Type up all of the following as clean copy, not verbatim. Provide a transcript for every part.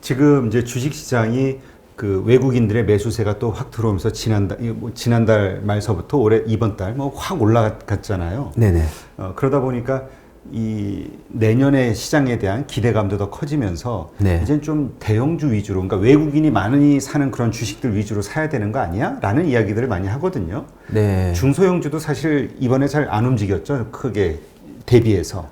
지금 이제 주식 시장이 그 외국인들의 매수세가 또 확 들어오면서 지난달 말서부터 올해 이번 달 뭐 확 올라갔잖아요. 네네. 그러다 보니까 이 내년의 시장에 대한 기대감도 더 커지면서 네. 이제 좀 대형주 위주로, 그러니까 외국인이 많이 사는 그런 주식들 위주로 사야 되는 거 아니야? 라는 이야기들을 많이 하거든요. 네. 중소형주도 사실 이번에 잘 안 움직였죠. 크게 대비해서.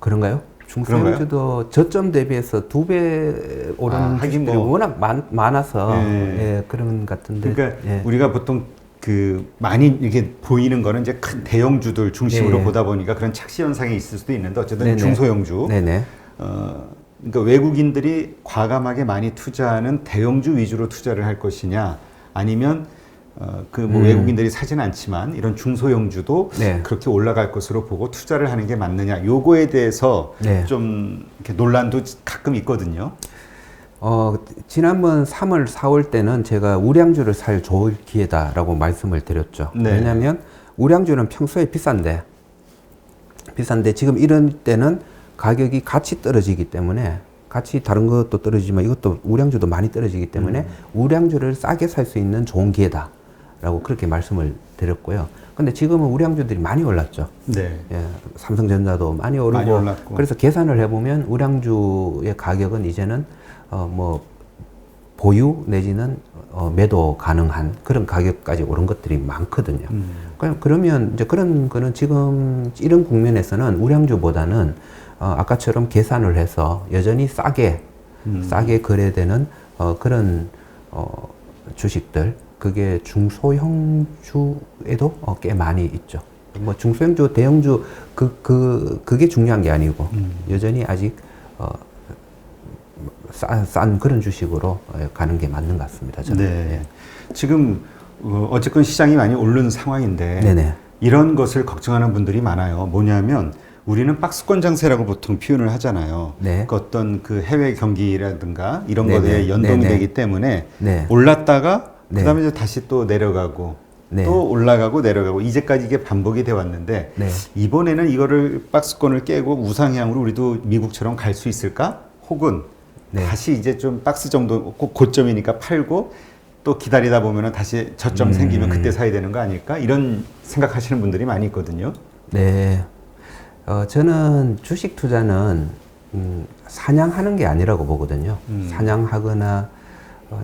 그런가요? 중소형주도 저점 대비해서 2배 오른 주식들이 워낙 많아서 예, 그런 것 같은데. 그러니까 예. 우리가 보통 그 많이 이렇게 보이는 거는 이제 큰 대형주들 중심으로 네. 보다 보니까 그런 착시 현상이 있을 수도 있는데 어쨌든 네네. 중소형주. 네네. 그러니까 외국인들이 과감하게 많이 투자하는 대형주 위주로 투자를 할 것이냐, 아니면 그 뭐 외국인들이 사지는 않지만 이런 중소형주도 네. 그렇게 올라갈 것으로 보고 투자를 하는 게 맞느냐, 요거에 대해서 네. 좀 이렇게 논란도 가끔 있거든요. 지난번 3월, 4월 때는 제가 우량주를 살 좋을 기회다라고 말씀을 드렸죠. 네. 왜냐하면 우량주는 평소에 비싼데 지금 이런 때는 가격이 같이 떨어지기 때문에, 같이 다른 것도 떨어지지만 이것도 우량주도 많이 떨어지기 때문에 우량주를 싸게 살 수 있는 좋은 기회다라고 그렇게 말씀을 드렸고요. 근데 지금은 우량주들이 많이 올랐죠. 네. 예, 삼성전자도 많이 오르고, 많이 올랐고. 그래서 계산을 해보면 우량주의 가격은 이제는 뭐 보유 내지는 매도 가능한 그런 가격까지 오른 것들이 많거든요. 그러면 이제 그런 거는 지금 이런 국면에서는 우량주보다는 아까처럼 계산을 해서 여전히 싸게 거래되는 그런 주식들, 그게 중소형주에도 꽤 많이 있죠. 뭐 중소형주, 대형주 그게 중요한 게 아니고 여전히 아직 싼 그런 주식으로 가는 게 맞는 것 같습니다. 저는. 네. 예. 지금 어쨌건 시장이 많이 오른 상황인데 네네. 이런 것을 걱정하는 분들이 많아요. 뭐냐면 우리는 박스권 장세라고 보통 표현을 하잖아요. 네. 그 어떤 그 해외 경기라든가 이런 네네. 것에 연동이 네네. 되기 때문에 네. 올랐다가 네. 그다음에 이제 다시 또 내려가고 네. 또 올라가고 내려가고 이제까지 이게 반복이 돼 왔는데 네. 이번에는 이거를 박스권을 깨고 우상향으로 우리도 미국처럼 갈 수 있을까? 혹은 네. 다시 이제 좀 박스 정도 고점이니까 팔고 또 기다리다 보면은 다시 저점 생기면 그때 사야 되는 거 아닐까? 이런 생각하시는 분들이 많이 있거든요. 네. 저는 주식 투자는 사냥하는 게 아니라고 보거든요. 사냥하거나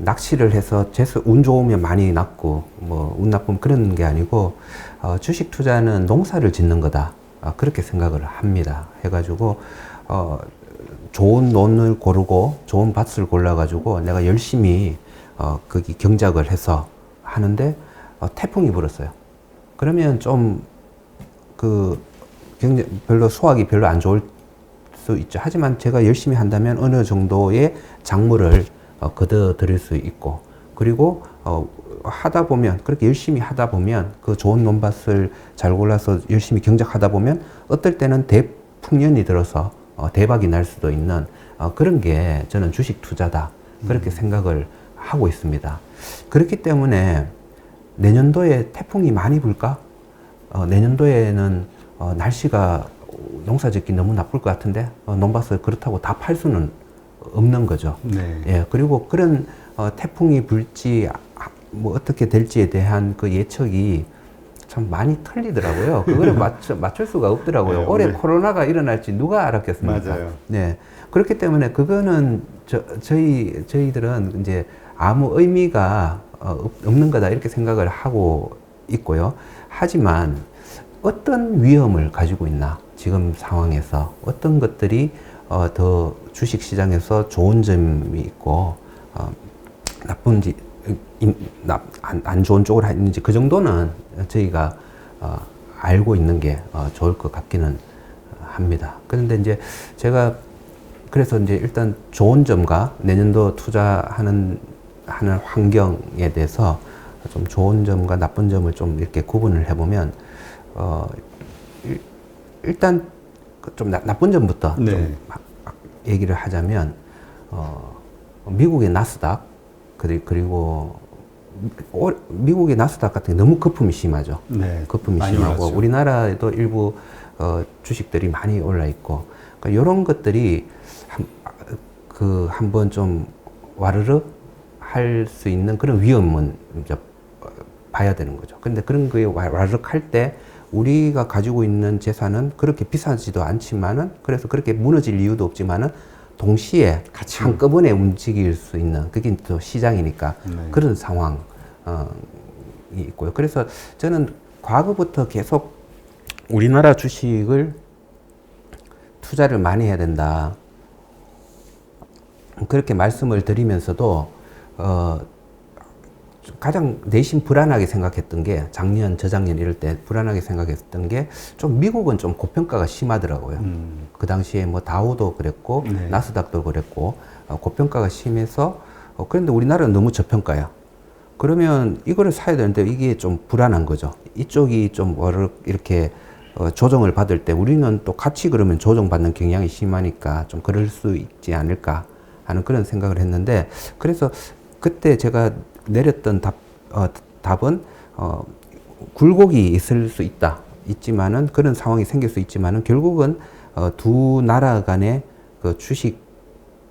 낚시를 해서 운 좋으면 많이 낚고 뭐 운 나쁘면 그런 게 아니고 주식 투자는 농사를 짓는 거다. 그렇게 생각을 합니다. 해가지고 좋은 논을 고르고 좋은 밭을 골라가지고 내가 열심히 거기 경작을 해서 하는데 태풍이 불었어요. 그러면 좀 별로 수확이 별로 안 좋을 수 있죠. 하지만 제가 열심히 한다면 어느 정도의 작물을 거둬들일 수 있고, 그리고 하다 보면, 그렇게 열심히 하다 보면, 그 좋은 논밭을 잘 골라서 열심히 경작하다 보면 어떨 때는 대풍년이 들어서 대박이 날 수도 있는 그런 게 저는 주식 투자다, 그렇게 생각을 하고 있습니다. 그렇기 때문에 내년도에 태풍이 많이 불까? 내년도에는 날씨가 농사짓기 너무 나쁠 것 같은데 논밭을 그렇다고 다 팔 수는 없는 거죠. 네. 예, 그리고 그런 태풍이 불지 뭐 어떻게 될지에 대한 그 예측이 참 많이 틀리더라고요. 그거를 맞출 수가 없더라고요. 네, 올해 코로나가 일어날지 누가 알았겠습니까? 맞아요. 네. 그렇기 때문에 그거는 저희들은 이제 아무 의미가 없는 거다 이렇게 생각을 하고 있고요. 하지만 어떤 위험을 가지고 있나, 지금 상황에서 어떤 것들이 더 주식 시장에서 좋은 점이 있고 나쁜지 안 좋은 쪽으로 있는지 그 정도는 저희가 알고 있는 게 좋을 것 같기는 합니다. 그런데 이제 제가 그래서 이제 일단 좋은 점과 내년도 투자하는 환경에 대해서 좀 좋은 점과 나쁜 점을 좀 이렇게 구분을 해보면 일단 좀 나쁜 점부터 네. 좀 얘기를 하자면 미국의 나스닥 그리고 미국의 나스닥 같은 게 너무 거품이 심하죠. 네. 거품이 많이 심하고 올랐죠. 우리나라에도 일부 주식들이 많이 올라 있고, 그러니까 이런 것들이 한번 좀 와르르 할 수 있는 그런 위험은 이제 봐야 되는 거죠. 근데 그런 거에 와르르 할 때 우리가 가지고 있는 재산은 그렇게 비싸지도 않지만은 그래서 그렇게 무너질 이유도 없지만은 동시에 같이 한꺼번에 움직일 수 있는 그게 또 시장이니까 네. 그런 상황이 있고요. 그래서 저는 과거부터 계속 우리나라 주식을 투자를 많이 해야 된다. 그렇게 말씀을 드리면서도 가장 내심 불안하게 생각했던 게 작년, 저작년 이럴 때 불안하게 생각했던 게 좀 미국은 좀 고평가가 심하더라고요. 그 당시에 뭐 다우도 그랬고 네. 나스닥도 그랬고 고평가가 심해서 그런데 우리나라는 너무 저평가야. 그러면 이거를 사야 되는데 이게 좀 불안한 거죠. 이쪽이 좀 이렇게 조정을 받을 때 우리는 또 같이 그러면 조정받는 경향이 심하니까 좀 그럴 수 있지 않을까 하는 그런 생각을 했는데 그래서 그때 제가 내렸던 답은 굴곡이 있을 수 있지만은 그런 상황이 생길 수 있지만은 결국은 두 나라 간의 그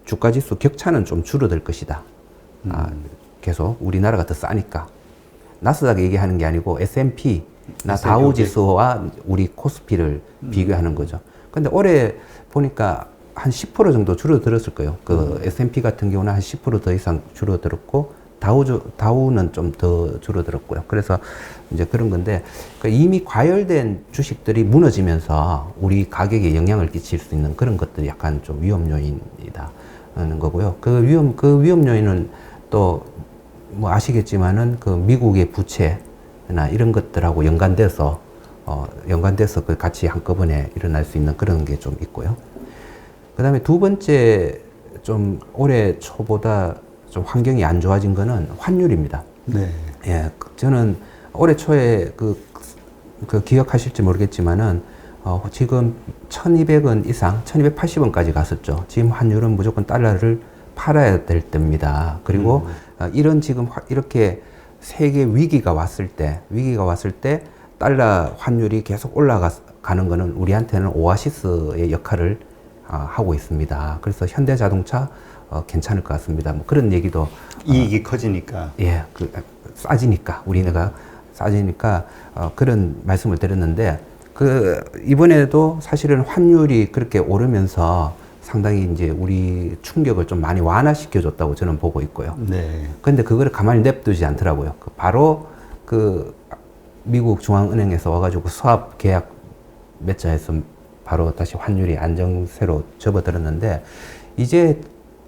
주가 지수 격차는 좀 줄어들 것이다. 계속 우리나라가 더 싸니까 나스닥 얘기하는 게 아니고 S&P나 다우 지수와 우리 코스피를 비교하는 거죠. 근데 올해 보니까 한 10% 정도 줄어들었을 거예요. 그 S&P 같은 경우는 한 10% 더 이상 줄어들었고 다우는 좀 더 줄어들었고요. 그래서 이제 그런 건데 그러니까 이미 과열된 주식들이 무너지면서 우리 가격에 영향을 끼칠 수 있는 그런 것들이 약간 좀 위험 요인이다 하는 거고요. 그 위험 요인은 또 뭐 아시겠지만은 그 미국의 부채나 이런 것들하고 연관돼서 그 같이 한꺼번에 일어날 수 있는 그런 게 좀 있고요. 그 다음에 두 번째 좀 올해 초보다 좀 환경이 안 좋아진 거는 환율입니다. 네. 예, 저는 올해 초에 그 기억하실지 모르겠지만은 지금 1,200원 이상, 1,280원까지 갔었죠. 지금 환율은 무조건 달러를 팔아야 될 때입니다. 그리고 이런 지금 이렇게 세계 위기가 왔을 때 달러 환율이 계속 올라가는 거는 우리한테는 오아시스의 역할을 하고 있습니다. 그래서 현대자동차 괜찮을 것 같습니다. 뭐 그런 얘기도 이익이 커지니까. 예, 싸지니까 우리나라가 싸지니까 그런 말씀을 드렸는데 이번에도 사실은 환율이 그렇게 오르면서 상당히 이제 우리 충격을 좀 많이 완화시켜 줬다고 저는 보고 있고요. 네. 근데 그거를 가만히 냅두지 않더라고요. 바로 미국 중앙은행에서 와가지고 수합 계약 맺자해서 바로 다시 환율이 안정세로 접어들었는데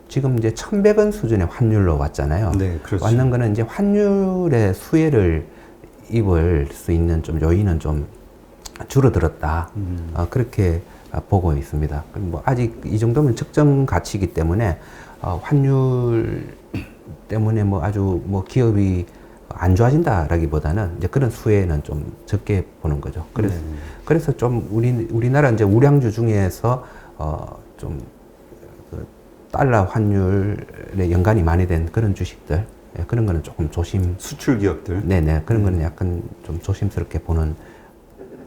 지금 이제 1,100원 수준의 환율로 왔잖아요. 네, 그렇죠. 왔는 거는 이제 환율의 수혜를 입을 수 있는 좀 요인은 좀 줄어들었다. 그렇게 보고 있습니다. 뭐 아직 이 정도면 적정 가치이기 때문에 환율 때문에 뭐 아주 뭐 기업이 안 좋아진다라기보다는 이제 그런 수혜는 좀 적게 보는 거죠. 그래서 좀 우리나라 이제 우량주 중에서 좀 달러 환율에 연관이 많이 된 그런 주식들 그런 거는 조금 수출 기업들. 네네 그런 거는 약간 좀 조심스럽게 보는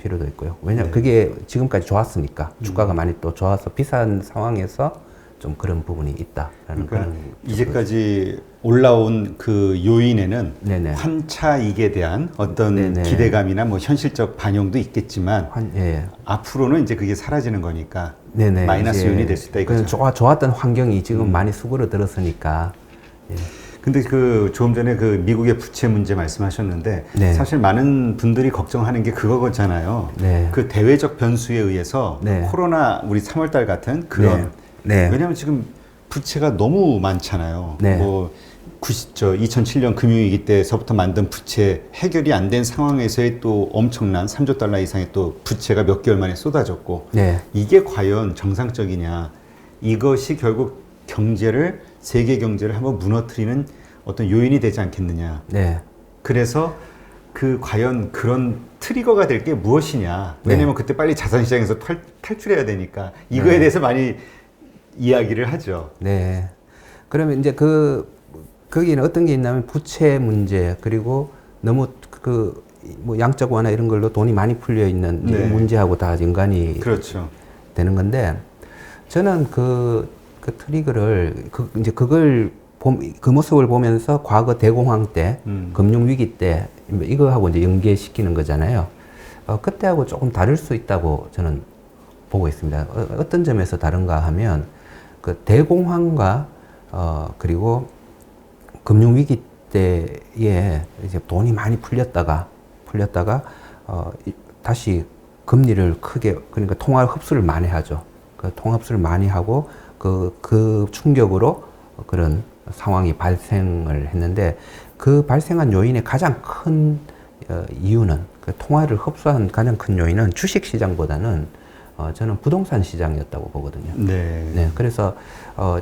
필요도 있고요. 왜냐면 그게 지금까지 좋았으니까 주가가 많이 또 좋아서 비싼 상황에서 좀 그런 부분이 있다라는 그러니까 그런 이제까지 올라온 그 요인에는 네네. 환차익에 대한 어떤 네네. 기대감이나 뭐 현실적 반영도 있겠지만 예. 앞으로는 이제 그게 사라지는 거니까 네네. 마이너스 이제 요인이 될 수 있다 이거죠. 좋았던 환경이 지금 많이 수그러들었으니까. 예. 근데 조금 전에 미국의 부채 문제 말씀하셨는데 네. 사실 많은 분들이 걱정하는 게 그거잖아요. 네. 그 대외적 변수에 의해서 네. 코로나 우리 3월달 같은 그런 네. 왜냐하면 지금 부채가 너무 많잖아요. 네. 뭐 2007년 금융위기 때서부터 만든 부채 해결이 안 된 상황에서의 또 엄청난 3조 달러 이상의 또 부채가 몇 개월 만에 쏟아졌고 네. 이게 과연 정상적이냐 이것이 결국 세계 경제를 한번 무너뜨리는 어떤 요인이 되지 않겠느냐. 네. 그래서 과연 그런 트리거가 될 게 무엇이냐. 왜냐면 그때 빨리 자산시장에서 탈출해야 되니까 이거에 대해서 많이 이야기를 하죠. 네. 그러면 이제 거기는 어떤 게 있냐면 부채 문제 그리고 너무 뭐 양적 완화 이런 걸로 돈이 많이 풀려 있는 이 문제하고 다 연관이 그렇죠. 되는 건데 저는 그 트리거를 이제 그걸 그 모습을 보면서 과거 대공황 때, 금융위기 때, 이거하고 이제 연계시키는 거잖아요. 그때하고 조금 다를 수 있다고 저는 보고 있습니다. 어떤 점에서 다른가 하면, 그 대공황과, 그리고 금융위기 때에 이제 돈이 많이 풀렸다가, 다시 금리를 크게, 그러니까 통화 흡수를 많이 하죠. 그 통화 흡수를 많이 하고, 그 충격으로 그런 상황이 발생을 했는데, 그 발생한 요인의 가장 큰 이유는, 그 통화를 흡수한 가장 큰 요인은 주식 시장보다는 저는 부동산 시장이었다고 보거든요. 네. 네, 그래서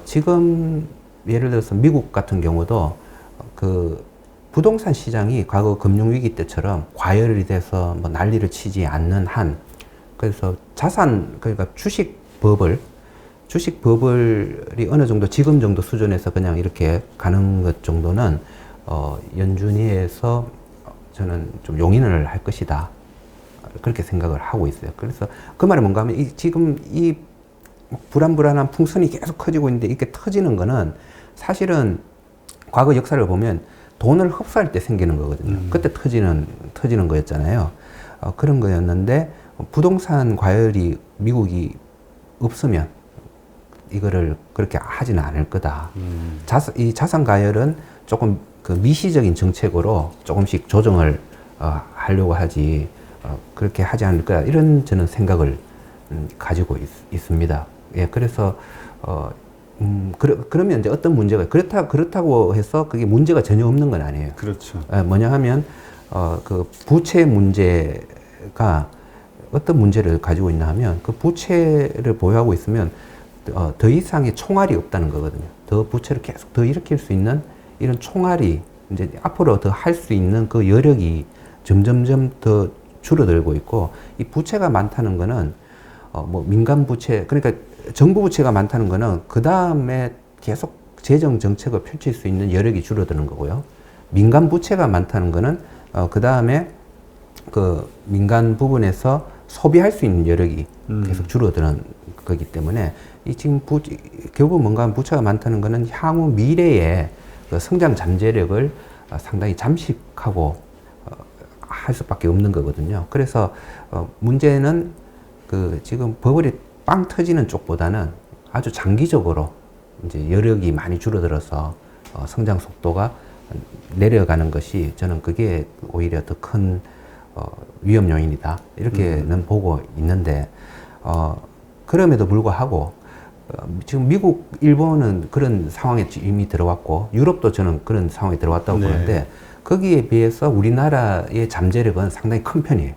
지금 예를 들어서 미국 같은 경우도 그 부동산 시장이 과거 금융위기 때처럼 과열이 돼서 뭐 난리를 치지 않는 한, 그래서 그러니까 주식버블이 어느 정도 지금 정도 수준에서 그냥 이렇게 가는 것 정도는 연준위에서 저는 좀 용인을 할 것이다, 그렇게 생각을 하고 있어요. 그래서 그 말이 뭔가 하면 지금 이 불안불안한 풍선이 계속 커지고 있는데 이렇게 터지는 거는 사실은 과거 역사를 보면 돈을 흡수할 때 생기는 거거든요. 그때 터지는 거였잖아요. 그런 거였는데 부동산 과열이 미국이 없으면 이거를 그렇게 하지는 않을 거다. 이 자산 가열은 조금 그 미시적인 정책으로 조금씩 조정을 하려고 하지, 그렇게 하지 않을 거다, 이런 저는 생각을 가지고 있습니다. 예, 그래서 그러면 이제 어떤 문제가 그렇다고 해서 그게 문제가 전혀 없는 건 아니에요. 그렇죠. 예, 뭐냐 하면 그 부채 문제가 어떤 문제를 가지고 있나 하면, 그 부채를 보유하고 있으면 더 이상의 총알이 없다는 거거든요. 더 부채를 계속 더 일으킬 수 있는 이런 총알이, 이제 앞으로 더 할 수 있는 그 여력이 점점점 더 줄어들고 있고, 이 부채가 많다는 거는 뭐 민간 부채, 그러니까 정부 부채가 많다는 거는 그 다음에 계속 재정 정책을 펼칠 수 있는 여력이 줄어드는 거고요. 민간 부채가 많다는 거는 그 다음에 그 민간 부분에서 소비할 수 있는 여력이 계속 줄어드는 거기 때문에, 이 지금 결국 뭔가 부채가 많다는 거는 향후 미래의 그 성장 잠재력을 상당히 잠식하고 할 수밖에 없는 거거든요. 그래서 문제는 그 지금 버블이 빵 터지는 쪽보다는 아주 장기적으로 이제 여력이 많이 줄어들어서 성장 속도가 내려가는 것이, 저는 그게 오히려 더 큰 위험 요인이다, 이렇게는 보고 있는데, 그럼에도 불구하고 지금 미국, 일본은 그런 상황에 이미 들어왔고, 유럽도 저는 그런 상황에 들어왔다고 네. 보는데, 거기에 비해서 우리나라의 잠재력은 상당히 큰 편이에요.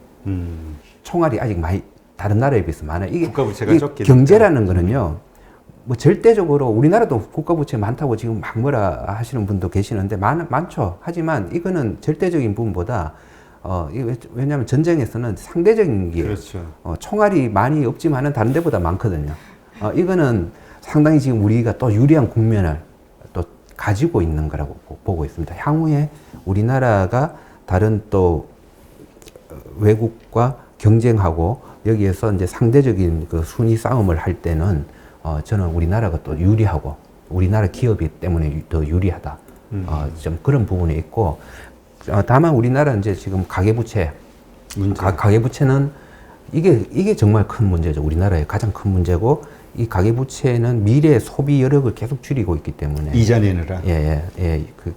총알이 아직 많이 다른 나라에 비해서 많아요. 이게 국가부채가 적기 경제라는 거는요, 뭐 절대적으로 우리나라도 국가부채 많다고 지금 막 뭐라 하시는 분도 계시는데 많죠. 하지만 이거는 절대적인 부분보다 왜냐하면 전쟁에서는 상대적인 게, 그렇죠. 총알이 많이 없지만은 다른 데보다 많거든요. 이거는 상당히 지금 우리가 또 유리한 국면을 또 가지고 있는 거라고 보고 있습니다. 향후에 우리나라가 다른 또 외국과 경쟁하고 여기에서 이제 상대적인 그 순위 싸움을 할 때는 저는 우리나라가 또 유리하고, 우리나라 기업이 때문에 더 유리하다. 좀 그런 부분이 있고, 다만 우리나라 이제 지금 가계부채, 가계부채는 이게 정말 큰 문제죠. 우리나라의 가장 큰 문제고, 이 가계부채는 미래의 소비 여력을 계속 줄이고 있기 때문에. 이자 내느라. 예.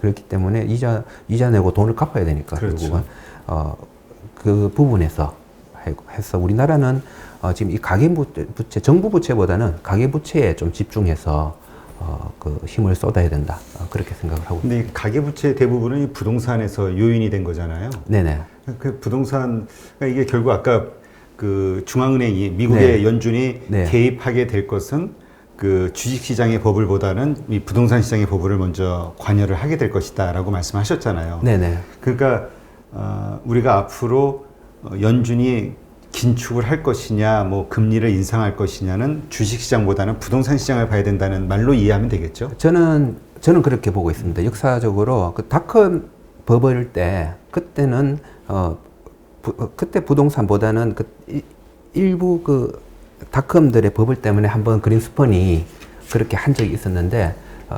그렇기 때문에 이자 내고 돈을 갚아야 되니까. 그렇죠. 결국은 그 부분에서 해서 우리나라는 지금 이 가계부채, 정부 부채보다는 가계부채에 좀 집중해서 그 힘을 쏟아야 된다, 그렇게 생각을 하고 있습니다. 근데 이 가계부채 대부분은 이 부동산에서 요인이 된 거잖아요. 네네. 그 부동산, 그러니까 이게 결국 아까 그 중앙은행이, 미국의 네. 연준이 네. 개입하게 될 것은 그 주식시장의 버블보다는 이 부동산 시장의 버블을 먼저 관여를 하게 될 것이다라고 말씀하셨잖아요. 네네. 그러니까 우리가 앞으로 연준이 긴축을 할 것이냐, 뭐 금리를 인상할 것이냐는 주식시장보다는 부동산 시장을 봐야 된다는 말로 이해하면 되겠죠? 저는 그렇게 보고 있습니다. 역사적으로 그 닷컴 버블 때, 그때는 그때 부동산보다는 일부 그 닷컴들의 버블 때문에 한번 그린스펀이 그렇게 한 적이 있었는데,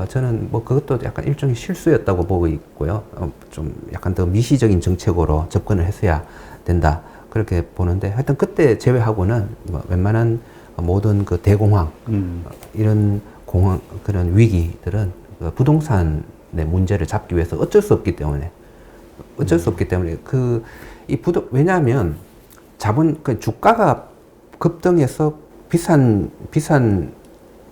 저는 뭐 그것도 약간 일종의 실수였다고 보고 있고요. 좀 약간 더 미시적인 정책으로 접근을 했어야 된다. 그렇게 보는데 하여튼 그때 제외하고는 뭐 웬만한 모든 그 대공황, 이런 공황, 그런 위기들은 그 부동산의 문제를 잡기 위해서 어쩔 수 없기 때문에 왜냐하면 그 주가가 급등해서 비싼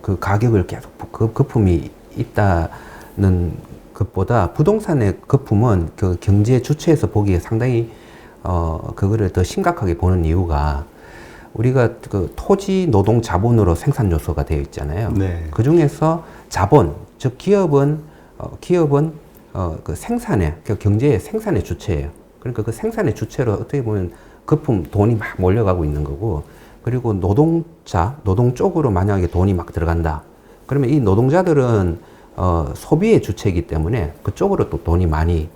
그 가격을 계속 거품이 있다는 것보다 부동산의 거품은 그 경제 주체에서 보기에 상당히 그거를 더 심각하게 보는 이유가 우리가 그 토지 노동 자본으로 생산 요소가 되어 있잖아요. 네. 그 중에서 자본, 즉 기업은 그 생산의, 그 경제의 생산의 주체예요. 그러니까 그 생산의 주체로 어떻게 보면 거품, 돈이 막 몰려가고 있는 거고, 그리고 노동 쪽으로 만약에 돈이 막 들어간다. 그러면 이 노동자들은 소비의 주체이기 때문에 그쪽으로 또 돈이 많이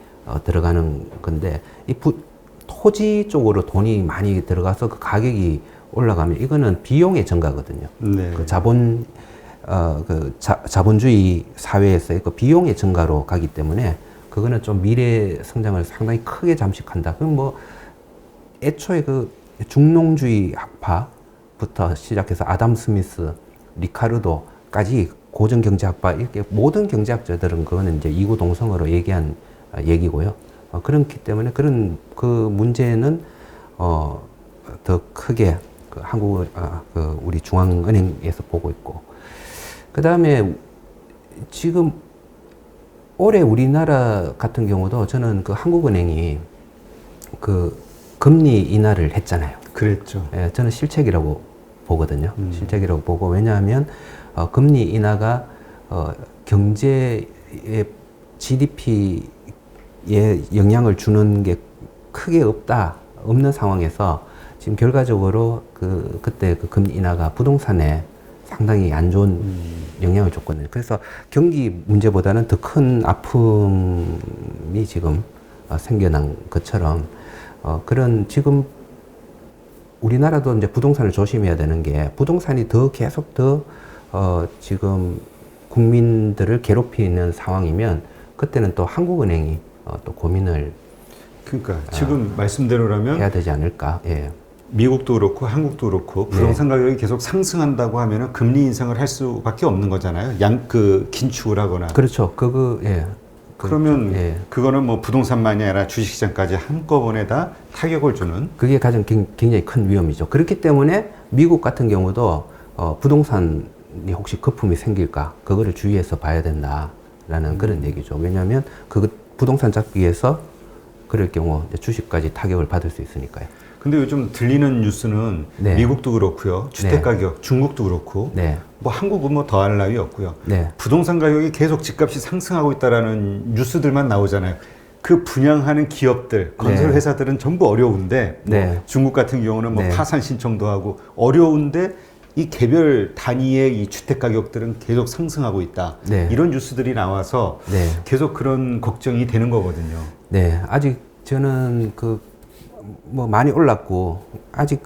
들어가는 건데, 토지 쪽으로 돈이 많이 들어가서 그 가격이 올라가면 이거는 비용의 증가거든요. 네. 그 자본주의 사회에서의 그 비용의 증가로 가기 때문에 그거는 좀 미래 성장을 상당히 크게 잠식한다. 그럼 뭐 애초에 그 중농주의 학파부터 시작해서 아담 스미스, 리카르도까지 고전 경제학파 이렇게 모든 경제학자들은 그거는 이제 이구동성으로 얘기한 얘기고요. 그렇기 때문에 그런 그 문제는 더 크게 그 우리 중앙은행에서 보고 있고, 그 다음에 지금 올해 우리나라 같은 경우도 저는 그 한국은행이 그 금리 인하를 했잖아요. 그랬죠. 예, 저는 실책이라고 보거든요. 실책이라고 보고, 왜냐하면 금리 인하가 경제의 GDP에 영향을 주는 게 크게 없는 상황에서 지금 결과적으로 그때 그 금리 인하가 부동산에 상당히 안 좋은 영향을 줬거든요. 그래서 경기 문제보다는 더 큰 아픔이 지금 생겨난 것처럼 그런 지금 우리나라도 이제 부동산을 조심해야 되는 게, 부동산이 계속 지금 국민들을 괴롭히는 상황이면 그때는 또 한국은행이 또 고민을 그러니까 지금 말씀대로라면 해야 되지 않을까. 예. 미국도 그렇고 한국도 그렇고 부동산 가격이 계속 상승한다고 하면은 금리 인상을 할 수밖에 없는 거잖아요. 긴축을 하거나. 그렇죠. 예. 그러면 예. 그거는 뭐 부동산만이 아니라 주식시장까지 한꺼번에 다 타격을 주는. 그게 가장 굉장히 큰 위험이죠. 그렇기 때문에 미국 같은 경우도 부동산이 혹시 거품이 생길까, 그거를 주의해서 봐야 된다라는 그런 얘기죠. 왜냐하면 부동산 잡기 위해서 그럴 경우 주식까지 타격을 받을 수 있으니까요. 근데 요즘 들리는 뉴스는 네. 미국도 그렇고요. 주택 가격, 중국도 그렇고. 네. 뭐 한국은 뭐 더할 나위 없고요. 네. 부동산 가격이 계속 집값이 상승하고 있다라는 뉴스들만 나오잖아요. 그 분양하는 기업들, 건설 회사들은 전부 어려운데 뭐 중국 같은 경우는 뭐 파산 신청도 하고 어려운데 이 개별 단위의 이 주택 가격들은 계속 상승하고 있다. 이런 뉴스들이 나와서 계속 그런 걱정이 되는 거거든요. 네, 아직 저는 뭐 많이 올랐고 아직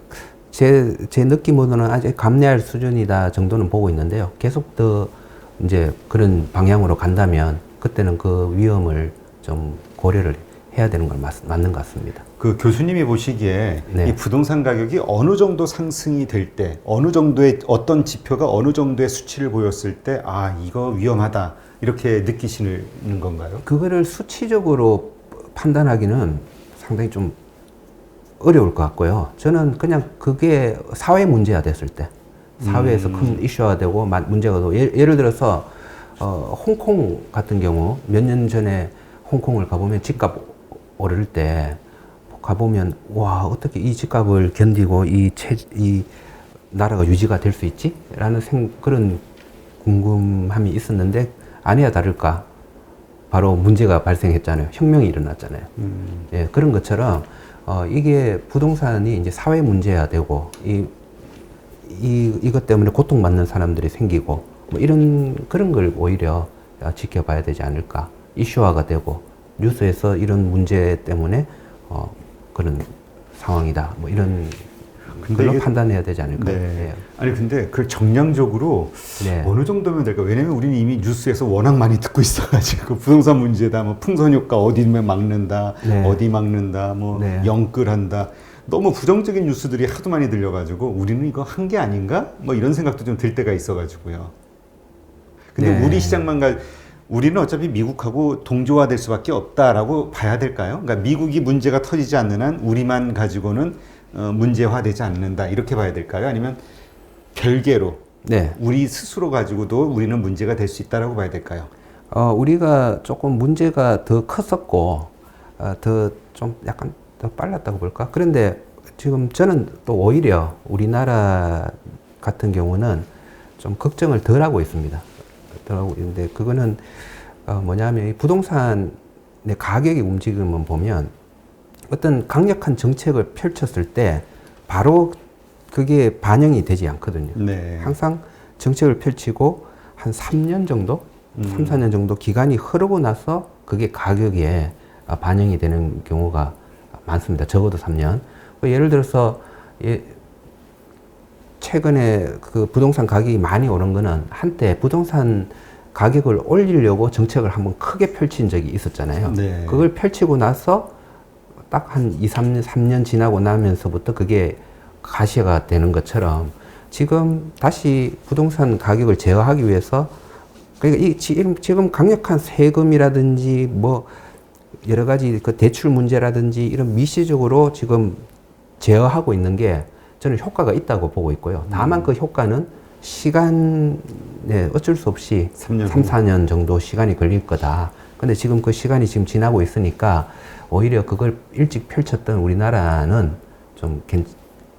제 느낌으로는 아직 감내할 수준이다 정도는 보고 있는데요. 계속 더 이제 그런 방향으로 간다면 그때는 그 위험을 좀 고려를 해야 되는 건 맞는 것 같습니다. 그 교수님이 보시기에 이 부동산 가격이 어느 정도 상승이 될 때, 어느 정도의 어떤 지표가 어느 정도의 수치를 보였을 때, 이거 위험하다 이렇게 느끼시는 건가요? 그거를 수치적으로 판단하기는 상당히 좀 어려울 것 같고요. 저는 그냥 그게 사회 문제가 됐을 때, 사회에서 큰 이슈화 되고 문제가 되고, 예를 들어서 홍콩 같은 경우 몇 년 전에 홍콩을 가보면 집값 오를 때 가보면 와, 어떻게 이 집값을 견디고 이 나라가 유지가 될 수 있지? 라는 그런 궁금함이 있었는데 아니야 다를까 바로 문제가 발생했잖아요. 혁명이 일어났잖아요. 예, 그런 것처럼 이게 부동산이 이제 사회 문제가 되고 이것 때문에 고통받는 사람들이 생기고 뭐 그런 걸 오히려 지켜봐야 되지 않을까. 이슈화가 되고 뉴스에서 이런 문제 때문에 그런 상황이다. 뭐 이런 그걸로 판단해야 되지 않을까요? 네. 네. 아니 근데 그 정량적으로 네. 어느 정도면 될까? 왜냐면 우리는 이미 뉴스에서 워낙 많이 듣고 있어가지고 부동산 문제다, 뭐 풍선 효과 어디면 막는다, 네. 어디 막는다, 뭐 네. 영끌한다. 너무 부정적인 뉴스들이 하도 많이 들려가지고 우리는 이거 한 게 아닌가? 뭐 이런 생각도 좀 들 때가 있어가지고요. 근데 네. 우리 시장만 우리는 어차피 미국하고 동조화될 수밖에 없다라고 봐야 될까요? 그러니까 미국이 문제가 터지지 않는 한 우리만 가지고는 문제화되지 않는다 이렇게 봐야 될까요? 아니면 별개로 네. 우리 스스로 가지고도 우리는 문제가 될 수 있다라고 봐야 될까요? 우리가 조금 문제가 더 컸었고, 더 좀 약간 더 빨랐다고 볼까? 그런데 지금 저는 또 오히려 우리나라 같은 경우는 좀 걱정을 덜 하고 있습니다. 덜 하고 있는데, 그거는 뭐냐면 이 부동산의 가격의 움직임을 보면 어떤 강력한 정책을 펼쳤을 때 바로 그게 반영이 되지 않거든요. 네. 항상 정책을 펼치고 한 3년 정도, 3, 4년 정도 기간이 흐르고 나서 그게 가격에 반영이 되는 경우가 많습니다. 적어도 3년. 예를 들어서 최근에 그 부동산 가격이 많이 오른 거는 한때 부동산 가격을 올리려고 정책을 한번 크게 펼친 적이 있었잖아요. 네. 그걸 펼치고 나서 딱 한 2, 3년 지나고 나면서부터 그게 가시화가 되는 것처럼 지금 다시 부동산 가격을 제어하기 위해서 그러니까 지금 강력한 세금이라든지 뭐 여러 가지 그 대출 문제라든지 이런 미시적으로 지금 제어하고 있는 게 저는 효과가 있다고 보고 있고요. 다만 그 효과는 시간에 어쩔 수 없이 3, 4년 정도 시간이 걸릴 거다. 근데 지금 그 시간이 지금 지나고 있으니까 오히려 그걸 일찍 펼쳤던 우리나라는 좀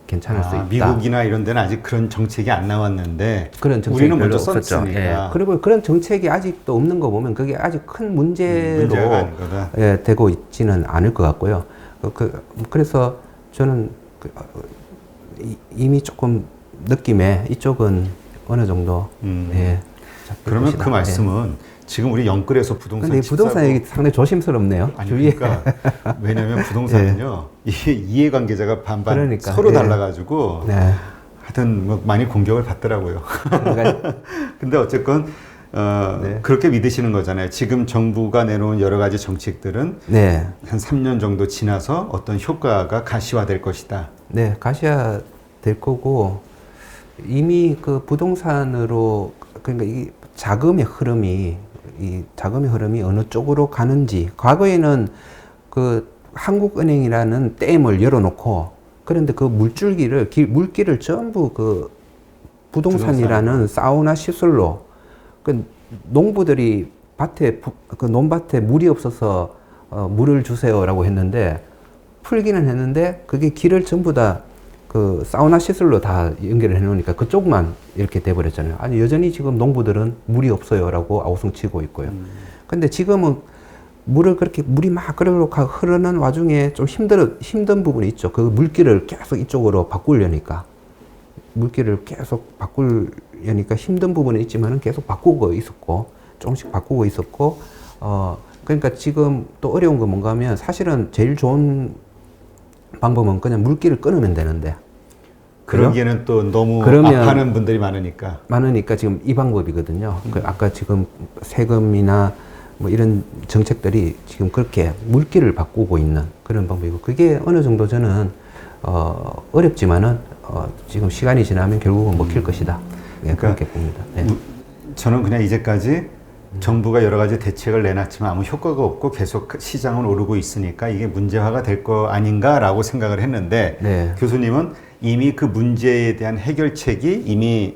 괜찮을 수 있다. 미국이나 이런 데는 아직 그런 정책이 안 나왔는데 그런 정책이 우리는 먼저 없었죠. 썼으니까. 예. 그리고 그런 정책이 아직도 없는 거 보면 그게 아직 큰 문제로 되고 있지는 않을 것 같고요. 그래서 저는 이미 조금 느낌에 이쪽은 어느 정도 예, 그러면 것이다. 그 말씀은 지금 우리 영끌에서 부동산 근데 부동산 얘기 상당히 조심스럽네요. 아니 주위에. 그러니까 왜냐하면 부동산은요 이게 이해관계자가 반반 그러니까, 서로 예. 달라가지고 네. 하여튼 뭐 많이 공격을 받더라고요. 그러니까 근데 어쨌건 네. 그렇게 믿으시는 거잖아요. 지금 정부가 내놓은 여러 가지 정책들은 네. 한 3년 정도 지나서 어떤 효과가 가시화될 것이다. 네, 가셔야 될 거고 이미 그 부동산으로 그러니까 이 자금의 흐름이 어느 쪽으로 가는지 과거에는 그 한국은행이라는 댐을 열어놓고 그런데 그 물길을 전부 그 부동산이라는 사우나 시설로 그 농부들이 그 논밭에 물이 없어서 물을 주세요라고 했는데 풀기는 했는데 그게 길을 전부 다 그 사우나 시설로 다 연결을 해놓으니까 그쪽만 이렇게 돼버렸잖아요. 아니 여전히 지금 농부들은 물이 없어요라고 아우성치고 있고요. 근데 지금은 물이 막 그렇게 흐르는 와중에 좀 힘든 부분이 있죠. 그 물길을 계속 이쪽으로 바꾸려니까 힘든 부분이 있지만은 계속 바꾸고 있었고 조금씩 바꾸고 있었고 그러니까 지금 또 어려운 건 뭔가 하면 사실은 제일 좋은 방법은 그냥 물기를 끊으면 되는데 그러기에는 또 너무 그러면 아파하는 분들이 많으니까 지금 이 방법이거든요. 아까 지금 세금이나 뭐 이런 정책들이 지금 그렇게 물기를 바꾸고 있는 그런 방법이고 그게 어느 정도 저는 어렵지만은 지금 시간이 지나면 결국은 먹힐 것이다. 예, 그러니까 그렇게 봅니다. 예. 저는 그냥 이제까지 정부가 여러 가지 대책을 내놨지만 아무 효과가 없고 계속 시장은 오르고 있으니까 이게 문제화가 될 거 아닌가라고 생각을 했는데 네. 교수님은 이미 그 문제에 대한 해결책이 이미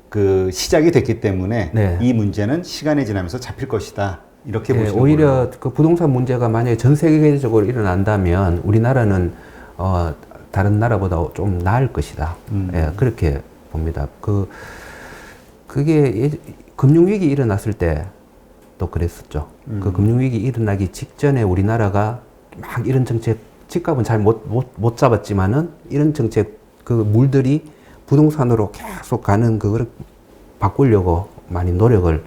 그 시작이 됐기 때문에 네. 이 문제는 시간이 지나면서 잡힐 것이다. 이렇게 예, 보시는 오히려 거예요. 그 부동산 문제가 만약에 전 세계적으로 일어난다면 우리나라는 다른 나라보다 좀 나을 것이다. 예, 그렇게 봅니다. 그게 금융위기 일어났을 때 또 그랬었죠. 그 금융위기 일어나기 직전에 우리나라가 막 이런 정책, 집값은 잘 못 잡았지만은 이런 정책, 그 물들이 부동산으로 계속 가는 그거를 바꾸려고 많이 노력을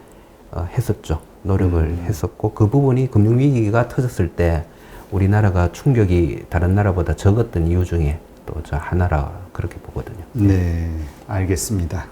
했었죠. 했었고 그 부분이 금융위기가 터졌을 때 우리나라가 충격이 다른 나라보다 적었던 이유 중에 것도 저 하나라 그렇게 보거든요. 네, 알겠습니다.